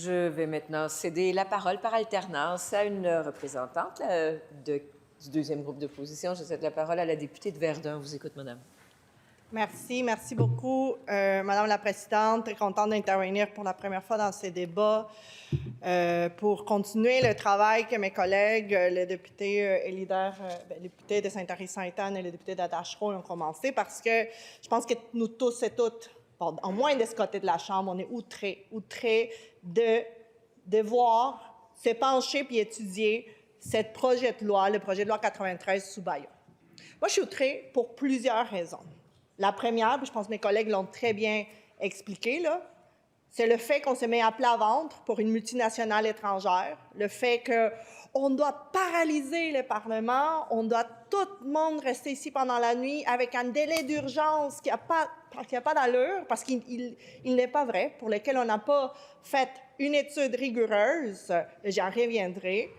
Je vais maintenant céder la parole par alternance à une représentante du deuxième groupe d'opposition. Je cède la parole à la députée de Verdun. On vous écoute, madame. Merci beaucoup, Madame la Présidente. Très contente d'intervenir pour la première fois dans ces débats pour continuer le travail que mes collègues, les députés les députés de Sainte-Marie-Sainte-Anne et les députés d'Atachereau ont commencé, parce que je pense que nous tous et toutes, en moins de ce côté de la Chambre, on est outrés de devoir se pencher puis étudier ce projet de loi, le projet de loi 93 sous Bayon. Moi, je suis outrée pour plusieurs raisons. La première, puis je pense que mes collègues l'ont très bien expliqué, là, c'est le fait qu'on se met à plat ventre pour une multinationale étrangère, le fait qu'on doit paralyser le Parlement, on doit tout le monde rester ici pendant la nuit avec un délai d'urgence qui n'a pas d'allure, parce qu'il n'est pas vrai, pour lequel on n'a pas fait une étude rigoureuse, j'en reviendrai.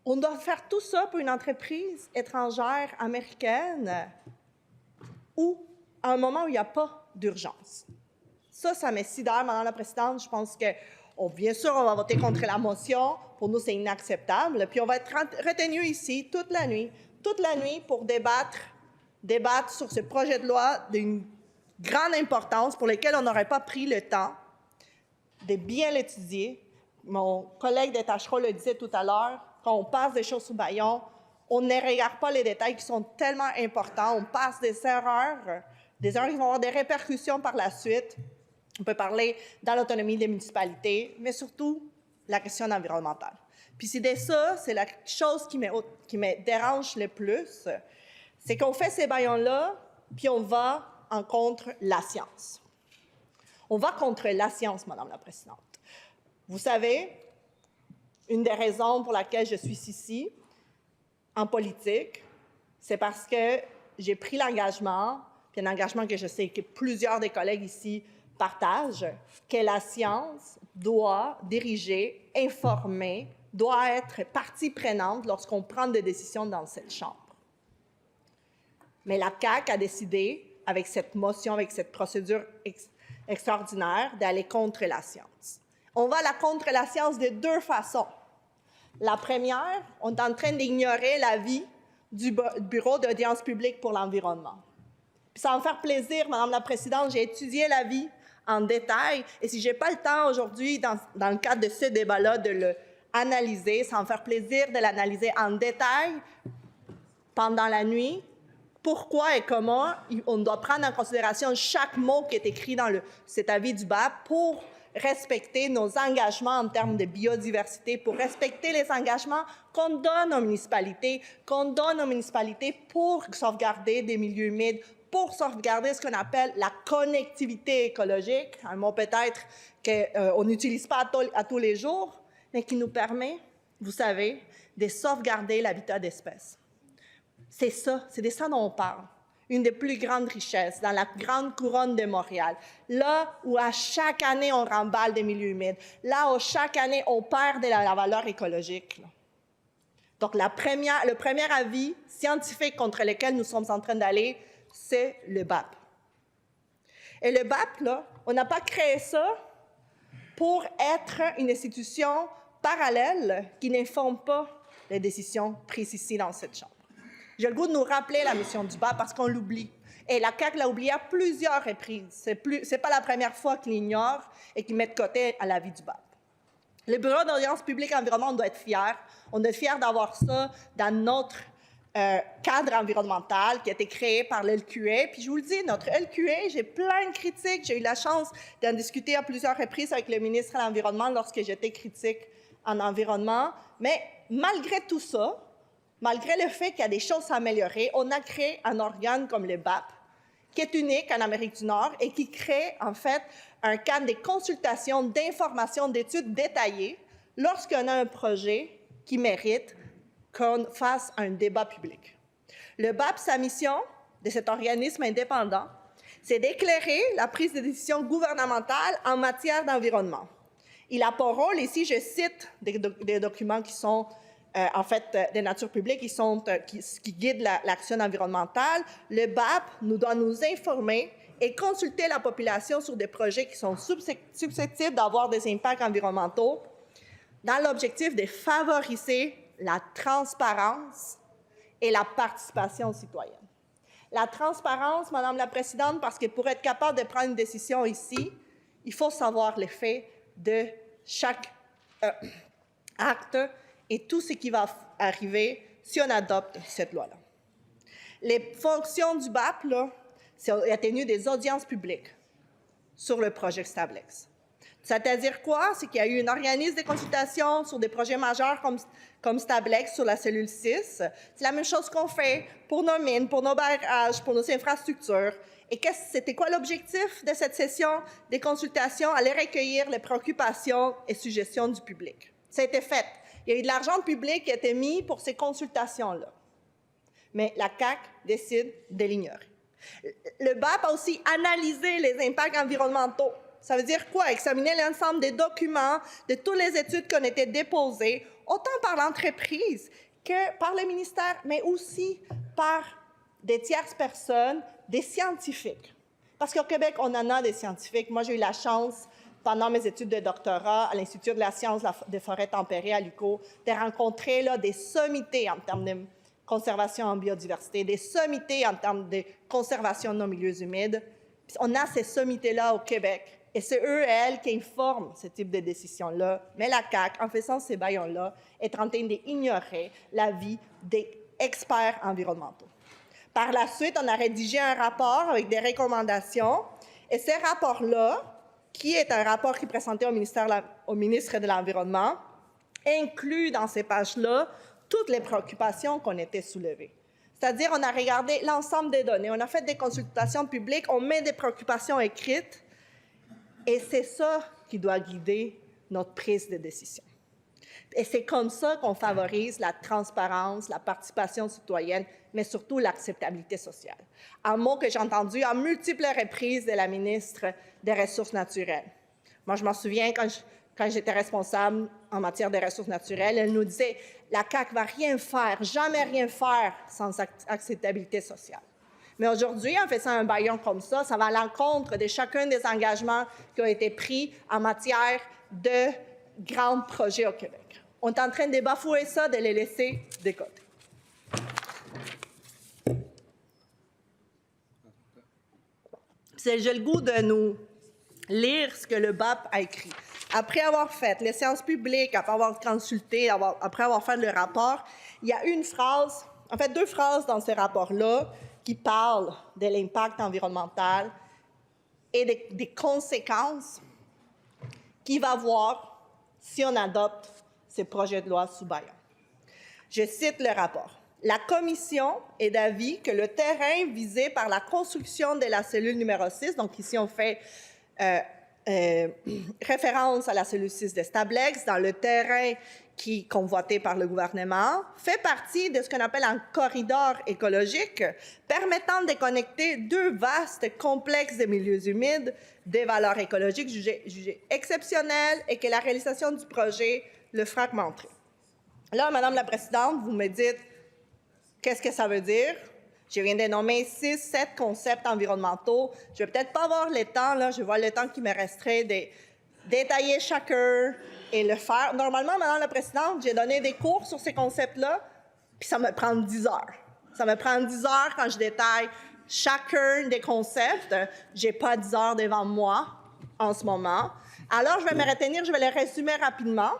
On doit faire tout ça pour une entreprise étrangère américaine ou à un moment où il n'y a pas d'urgence. Ça me sidère, Madame la Présidente. Je pense que, bien sûr, on va voter contre la motion. Pour nous, c'est inacceptable. Puis on va être retenu ici toute la nuit pour débattre sur ce projet de loi d'une grande importance pour lequel on n'aurait pas pris le temps de bien l'étudier. Mon collègue de Tachereau le disait tout à l'heure, quand on passe des choses sous Bayon, on ne regarde pas les détails qui sont tellement importants. On passe des erreurs qui vont avoir des répercussions par la suite. On peut parler dans l'autonomie des municipalités, mais surtout la question environnementale. Puis c'est la chose qui me dérange le plus, c'est qu'on fait ces baillons-là, puis on va en contre la science. On va contre la science, Madame la Présidente. Vous savez, une des raisons pour laquelle je suis ici, en politique, c'est parce que j'ai pris l'engagement, puis un engagement que je sais que plusieurs des collègues ici partagent, que la science doit diriger, informer, doit être partie prenante lorsqu'on prend des décisions dans cette Chambre. Mais la CAQ a décidé, avec cette motion, avec cette procédure extraordinaire, d'aller contre la science. On va contre la science de deux façons. La première, on est en train d'ignorer l'avis du Bureau d'audience publique pour l'environnement. Puis ça va me faire plaisir, Madame la Présidente, j'ai étudié l'avis en détail, et si je n'ai pas le temps aujourd'hui, dans le cadre de ce débat-là, de l'analyser, ça va me faire plaisir de l'analyser en détail pendant la nuit. Pourquoi et comment on doit prendre en considération chaque mot qui est écrit dans cet avis du BAP pour respecter nos engagements en termes de biodiversité, pour respecter les engagements qu'on donne aux municipalités pour sauvegarder des milieux humides, pour sauvegarder ce qu'on appelle la connectivité écologique, un mot peut-être qu'on n'utilise pas à tous les jours, mais qui nous permet, vous savez, de sauvegarder l'habitat d'espèces. C'est de ça dont on parle. Une des plus grandes richesses dans la grande couronne de Montréal. Là où à chaque année, on remballe des milieux humides. Là où chaque année, on perd de la valeur écologique. Donc, le premier avis scientifique contre lequel nous sommes en train d'aller, c'est le BAP. Et le BAP, là, on n'a pas créé ça pour être une institution parallèle qui n'informe pas les décisions prises ici dans cette Chambre. J'ai le goût de nous rappeler la mission du BAP parce qu'on l'oublie. Et la CAQ l'a oublié à plusieurs reprises. C'est pas la première fois qu'ils l'ignorent et qu'ils mettent de côté à l'avis du BAP. Le Bureau d'audience publique environnement, on doit être fiers. On doit être fiers d'avoir ça dans notre cadre environnemental qui a été créé par l'LQA. Puis je vous le dis, notre LQA, j'ai plein de critiques. J'ai eu la chance d'en discuter à plusieurs reprises avec le ministre de l'Environnement lorsque j'étais critique en environnement. Mais malgré tout ça, malgré le fait qu'il y a des choses à améliorer, on a créé un organe comme le BAP, qui est unique en Amérique du Nord et qui crée en fait un cadre de consultation, d'informations, d'études détaillées lorsqu'on a un projet qui mérite qu'on fasse un débat public. Le BAP, sa mission de cet organisme indépendant, c'est d'éclairer la prise de décision gouvernementale en matière d'environnement. Il a pour rôle, ici je cite des documents qui sont en fait, de nature publique qui guident l'action environnementale. Le BAP doit nous informer et consulter la population sur des projets qui sont susceptibles d'avoir des impacts environnementaux dans l'objectif de favoriser la transparence et la participation citoyenne. La transparence, Madame la Présidente, parce que pour être capable de prendre une décision ici, il faut savoir l'effet de chaque acte et tout ce qui va arriver si on adopte cette loi-là. Les fonctions du BAP, là, c'est la tenue des audiences publiques sur le projet Stablex. C'est-à-dire quoi? C'est qu'il y a eu un organisme de consultation sur des projets majeurs comme Stablex sur la cellule 6. C'est la même chose qu'on fait pour nos mines, pour nos barrages, pour nos infrastructures. Et c'était quoi l'objectif de cette session des consultations? Aller recueillir les préoccupations et suggestions du public. Ça a été fait. Il y a eu de l'argent public qui a été mis pour ces consultations-là. Mais la CAQ décide de l'ignorer. Le BAP a aussi analysé les impacts environnementaux. Ça veut dire quoi? Examiner l'ensemble des documents, de toutes les études qui ont été déposées, autant par l'entreprise que par le ministère, mais aussi par des tierces personnes, des scientifiques. Parce qu'au Québec, on en a des scientifiques. Moi, j'ai eu la chance, pendant mes études de doctorat à l'Institut de la science des forêts tempérées à l'UQO, de rencontrer là, des sommités en termes de conservation en biodiversité, des sommités en termes de conservation de nos milieux humides. Puis on a ces sommités-là au Québec. Et c'est eux et elles qui informent ce type de décision-là. Mais la CAQ, en faisant ces baillons-là, est en train d'ignorer l'avis des experts environnementaux. Par la suite, on a rédigé un rapport avec des recommandations. Et ce rapport-là, qui est un rapport qui est présenté au ministre de l'Environnement, inclut dans ces pages-là toutes les préoccupations qu'on était soulevées. C'est-à-dire, on a regardé l'ensemble des données, on a fait des consultations publiques, on met des préoccupations écrites, et c'est ça qui doit guider notre prise de décision. Et c'est comme ça qu'on favorise la transparence, la participation citoyenne, mais surtout l'acceptabilité sociale. Un mot que j'ai entendu à multiples reprises de la ministre des Ressources naturelles. Moi, je m'en souviens quand j'étais responsable en matière de ressources naturelles, elle nous disait « la CAQ ne va rien faire, jamais rien faire sans acceptabilité sociale ». Mais aujourd'hui, en faisant un baillon comme ça va à l'encontre de chacun des engagements qui ont été pris en matière de grands projets au Québec. On est en train de bafouer ça, de les laisser de côté. J'ai le goût de nous lire ce que le BAP a écrit. Après avoir fait les séances publiques, après avoir consulté, après avoir fait le rapport, il y a une phrase, en fait 2 phrases dans ce rapport-là qui parlent de l'impact environnemental et des conséquences qu'il va avoir si on adopte ces projets de loi sous baillon. Je cite le rapport. « La Commission est d'avis que le terrain visé par la construction de la cellule numéro 6, donc ici on fait référence à la cellule 6 de Stablex, dans le terrain qui est convoité par le gouvernement, fait partie de ce qu'on appelle un corridor écologique permettant de connecter 2 vastes complexes de milieux humides des valeurs écologiques jugées exceptionnelles et que la réalisation du projet le fragmenterait. » Là, Madame la Présidente, vous me dites qu'est-ce que ça veut dire? Je viens de nommer 6-7 concepts environnementaux. Je ne vais peut-être pas avoir le temps, là, je vois le temps qui me resterait de détailler chacun et le faire. Normalement, Madame la Présidente, j'ai donné des cours sur ces concepts-là, puis ça me prend 10 heures. Ça me prend 10 heures quand je détaille chacun des concepts. Je n'ai pas 10 heures devant moi en ce moment. Alors, je vais me retenir, je vais les résumer rapidement.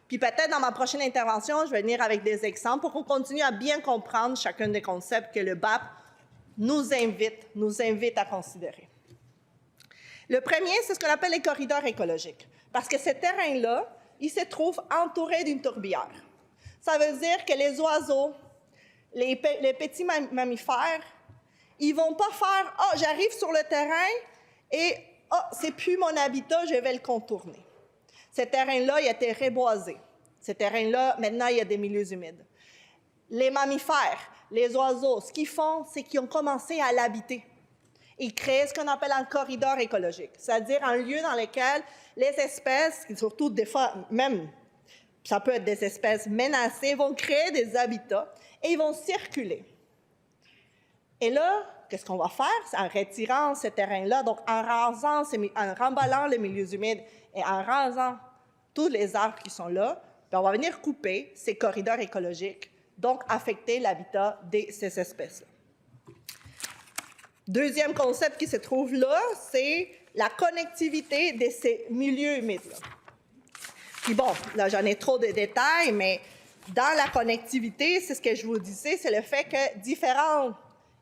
Puis peut-être dans ma prochaine intervention, je vais venir avec des exemples pour qu'on continue à bien comprendre chacun des concepts que le BAP nous invite à considérer. Le premier, c'est ce qu'on appelle les corridors écologiques. Parce que ce terrain-là, il se trouve entouré d'une tourbière. Ça veut dire que les oiseaux, les petits mammifères, ils ne vont pas faire « Ah, oh, j'arrive sur le terrain et « Ah, oh, c'est plus mon habitat, je vais le contourner ». Ce terrain-là, il a été reboisé. Ce terrain-là, maintenant, il y a des milieux humides. Les mammifères, les oiseaux, ce qu'ils font, c'est qu'ils ont commencé à l'habiter. Ils créent ce qu'on appelle un corridor écologique, c'est-à-dire un lieu dans lequel les espèces, surtout des fois, même, ça peut être des espèces menacées, vont créer des habitats et ils vont circuler. Et là, qu'est-ce qu'on va faire? C'est en retirant ce terrain-là, donc en rasant, en remballant les milieux humides et en rasant tous les arbres qui sont là, bien, on va venir couper ces corridors écologiques, donc affecter l'habitat de ces espèces-là. Deuxième concept qui se trouve là, c'est la connectivité de ces milieux humides-là. Puis bon, là, j'en ai trop de détails, mais dans la connectivité, c'est ce que je vous disais, c'est le fait que différents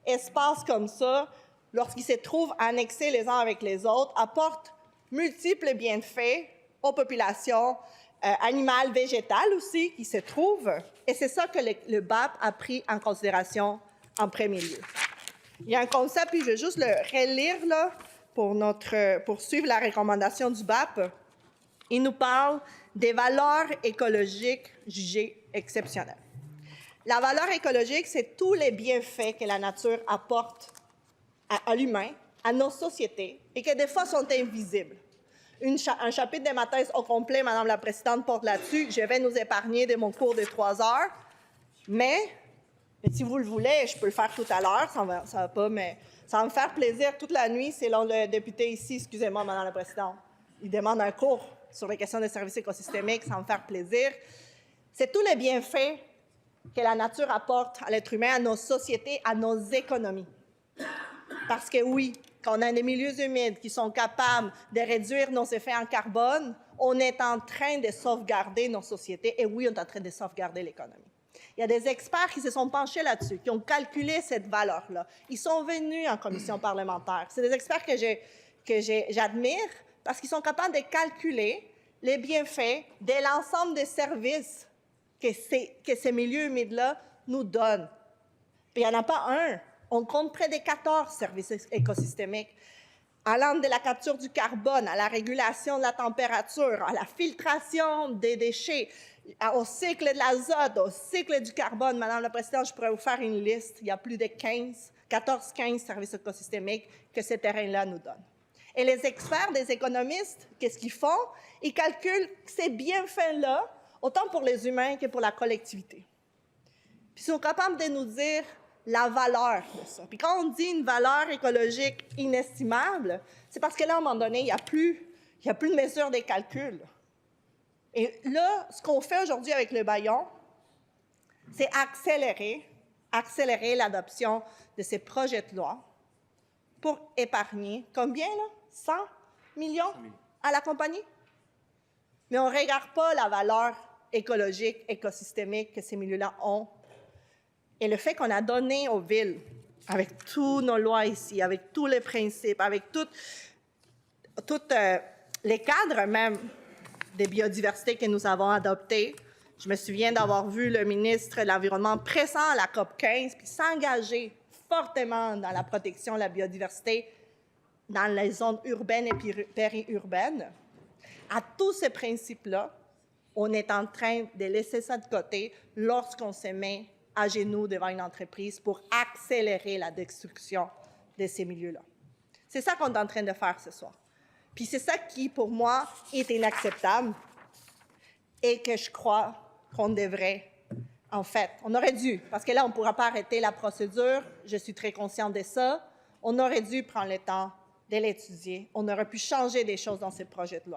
espaces comme ça, lorsqu'ils se trouvent annexés les uns avec les autres, apportent multiples bienfaits aux populations animales, végétales aussi, qui se trouvent. Et c'est ça que le BAP a pris en considération en premier lieu. Il y a un concept, puis je vais juste le relire là, pour suivre la recommandation du BAP. Il nous parle des valeurs écologiques jugées exceptionnelles. La valeur écologique, c'est tous les bienfaits que la nature apporte à l'humain, à nos sociétés, et qui des fois sont invisibles. Un chapitre de ma thèse au complet, Madame la Présidente, porte là-dessus. Je vais nous épargner de mon cours de 3 heures, mais si vous le voulez, je peux le faire tout à l'heure, ça va pas, mais ça va me faire plaisir toute la nuit, selon le député ici, excusez-moi, Madame la Présidente. Il demande un cours sur les questions des services écosystémiques, ça va me faire plaisir. C'est tous les bienfaits que la nature apporte à l'être humain, à nos sociétés, à nos économies. Parce que oui, quand on a des milieux humides qui sont capables de réduire nos effets en carbone, on est en train de sauvegarder nos sociétés. Et oui, on est en train de sauvegarder l'économie. Il y a des experts qui se sont penchés là-dessus, qui ont calculé cette valeur-là. Ils sont venus en commission parlementaire. C'est des experts que j'admire parce qu'ils sont capables de calculer les bienfaits de l'ensemble des services que ces milieux humides-là nous donnent. Puis il n'y en a pas un. On compte près de 14 services écosystémiques, allant de la capture du carbone, à la régulation de la température, à la filtration des déchets, au cycle de l'azote, au cycle du carbone. Madame la Présidente, je pourrais vous faire une liste. Il y a plus de 14-15 services écosystémiques que ce terrain-là nous donne. Et les experts, les économistes, qu'est-ce qu'ils font? Ils calculent ces bienfaits-là, autant pour les humains que pour la collectivité. Puis ils sont capables de nous dire la valeur de ça. Puis quand on dit une valeur écologique inestimable, c'est parce que là, à un moment donné, il n'y a plus de mesure des calculs. Et là, ce qu'on fait aujourd'hui avec le Baillon, c'est accélérer l'adoption de ces projets de loi pour épargner, combien là? 100 millions à la compagnie? Mais on ne regarde pas la valeur écologique, écosystémique que ces milieux-là ont. Et le fait qu'on a donné aux villes, avec tous nos lois ici, avec tous les principes, avec tous les cadres même de biodiversité que nous avons adoptés. Je me souviens d'avoir vu le ministre de l'Environnement présent à la COP15 puis s'engager fortement dans la protection de la biodiversité dans les zones urbaines et périurbaines. À tous ces principes-là, on est en train de laisser ça de côté lorsqu'on se met à genoux devant une entreprise pour accélérer la destruction de ces milieux-là. C'est ça qu'on est en train de faire ce soir. Puis c'est ça qui, pour moi, est inacceptable et que je crois qu'on devrait, en fait, on aurait dû, parce que là, on ne pourra pas arrêter la procédure, je suis très consciente de ça, on aurait dû prendre le temps de l'étudier, on aurait pu changer des choses dans ces projets de loi.